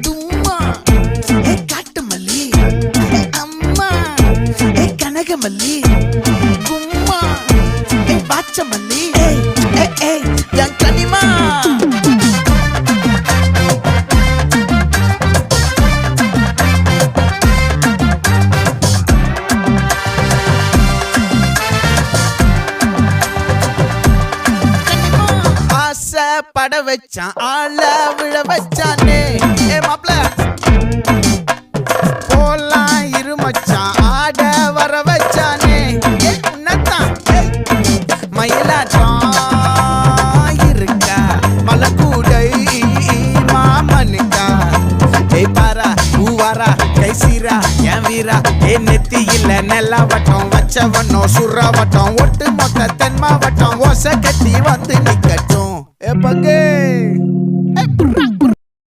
தும்மா ஏ காட்டு மல்லி அம்மா ஏ கனகமல்லி கும்மா ஏ பாச்ச மல்லி என் கனிமா பட வச்சான் ஆள விழ வச்சானே ஏ மாப்ள போலாம் இருமச்சான் ஆட வர வச்சானே ஏ உன்னத்தான் மயிலாட்டம் இருக்கா மலக்கூடை மாமனுக்கா ஏய் பாரா பூவாரா கைசீரா என் வீரா ஏ நெத்தி இல்ல நெல்லா வட்டம் வச்சவனோ சுறா வட்டம் ஒட்டு மொத்த தென் மாவட்டம் ஓசை கட்டி வந்து நிக்கட்டும். É pra quem?